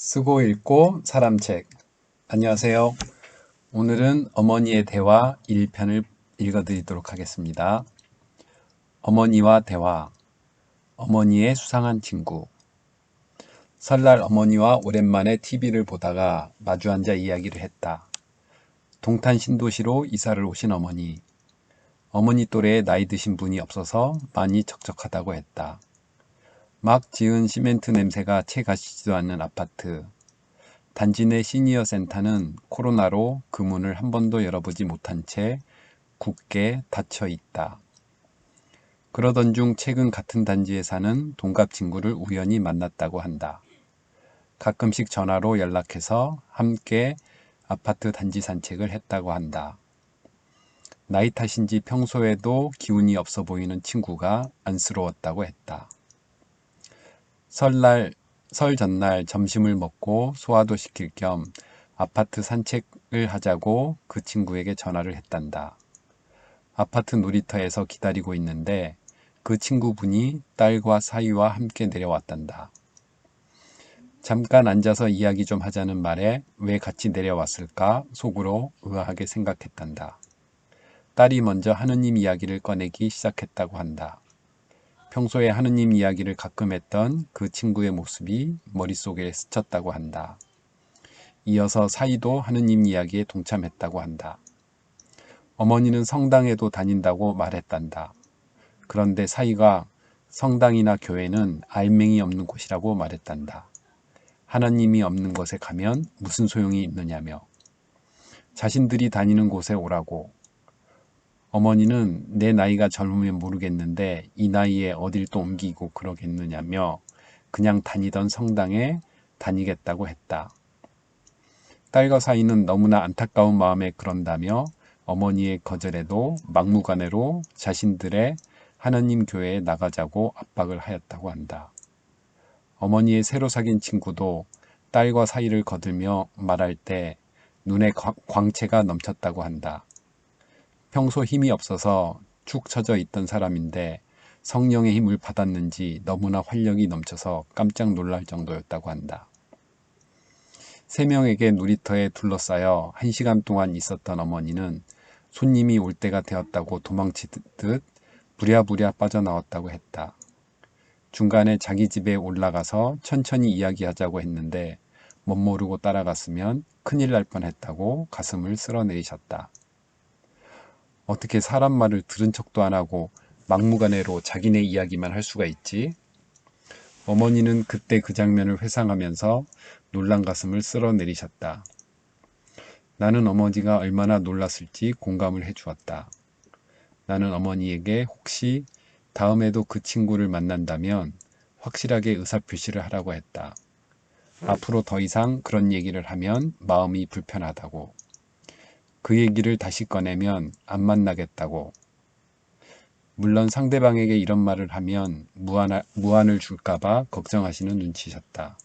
쓰고 읽고 사람책. 안녕하세요. 오늘은 어머니의 대화 1편을 읽어드리도록 하겠습니다. 어머니와 대화. 어머니의 수상한 친구. 설날 어머니와 오랜만에 TV를 보다가 마주 앉아 이야기를 했다. 동탄 신도시로 이사를 오신 어머니. 어머니 또래의 나이 드신 분이 없어서 많이 적적하다고 했다. 막 지은 시멘트 냄새가 채 가시지도 않는 아파트. 단지 내 시니어 센터는 코로나로 그 문을 한 번도 열어보지 못한 채 굳게 닫혀 있다. 그러던 중 최근 같은 단지에 사는 동갑 친구를 우연히 만났다고 한다. 가끔씩 전화로 연락해서 함께 아파트 단지 산책을 했다고 한다. 나이 탓인지 평소에도 기운이 없어 보이는 친구가 안쓰러웠다고 했다. 설 전날 점심을 먹고 소화도 시킬 겸 아파트 산책을 하자고 그 친구에게 전화를 했단다. 아파트 놀이터에서 기다리고 있는데 그 친구분이 딸과 사위와 함께 내려왔단다. 잠깐 앉아서 이야기 좀 하자는 말에 왜 같이 내려왔을까 속으로 의아하게 생각했단다. 딸이 먼저 하느님 이야기를 꺼내기 시작했다고 한다. 평소에 하느님 이야기를 가끔 했던 그 친구의 모습이 머릿속에 스쳤다고 한다. 이어서 사이도 하느님 이야기에 동참했다고 한다. 어머니는 성당에도 다닌다고 말했단다. 그런데 사이가 성당이나 교회는 알맹이 없는 곳이라고 말했단다. 하나님이 없는 곳에 가면 무슨 소용이 있느냐며. 자신들이 다니는 곳에 오라고. 어머니는 내 나이가 젊으면 모르겠는데 이 나이에 어딜 또 옮기고 그러겠느냐며 그냥 다니던 성당에 다니겠다고 했다. 딸과 사이는 너무나 안타까운 마음에 그런다며 어머니의 거절에도 막무가내로 자신들의 하느님 교회에 나가자고 압박을 하였다고 한다. 어머니의 새로 사귄 친구도 딸과 사이를 거들며 말할 때 눈에 광채가 넘쳤다고 한다. 평소 힘이 없어서 축 처져 있던 사람인데 성령의 힘을 받았는지 너무나 활력이 넘쳐서 깜짝 놀랄 정도였다고 한다. 세 명에게 놀이터에 둘러싸여 1시간 동안 있었던 어머니는 손님이 올 때가 되었다고 도망치듯 부랴부랴 빠져나왔다고 했다. 중간에 자기 집에 올라가서 천천히 이야기하자고 했는데 멋모르고 따라갔으면 큰일 날 뻔했다고 가슴을 쓸어내리셨다. 어떻게 사람 말을 들은 척도 안 하고 막무가내로 자기네 이야기만 할 수가 있지? 어머니는 그때 그 장면을 회상하면서 놀란 가슴을 쓸어내리셨다. 나는 어머니가 얼마나 놀랐을지 공감을 해주었다. 나는 어머니에게 혹시 다음에도 그 친구를 만난다면 확실하게 의사표시를 하라고 했다. 앞으로 더 이상 그런 얘기를 하면 마음이 불편하다고. 그 얘기를 다시 꺼내면 안 만나겠다고. 물론 상대방에게 이런 말을 하면 무안을 줄까봐 걱정하시는 눈치셨다.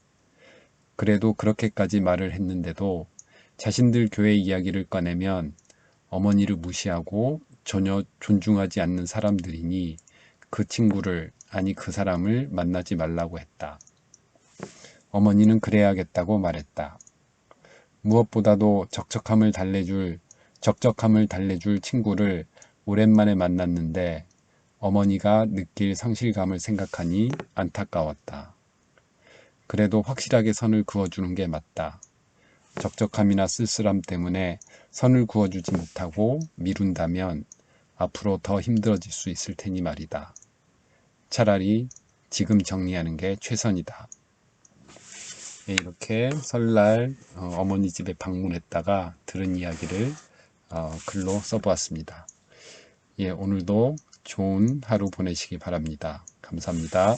그래도 그렇게까지 말을 했는데도 자신들 교회 이야기를 꺼내면 어머니를 무시하고 전혀 존중하지 않는 사람들이니 그 친구를, 아니 그 사람을 만나지 말라고 했다. 어머니는 그래야겠다고 말했다. 무엇보다도 적적함을 달래줄 친구를 오랜만에 만났는데 어머니가 느낄 상실감을 생각하니 안타까웠다. 그래도 확실하게 선을 그어주는 게 맞다. 적적함이나 쓸쓸함 때문에 선을 그어주지 못하고 미룬다면 앞으로 더 힘들어질 수 있을 테니 말이다. 차라리 지금 정리하는 게 최선이다. 이렇게 설날 어머니 집에 방문했다가 들은 이야기를 글로 써보았습니다. 오늘도 좋은 하루 보내시기 바랍니다. 감사합니다.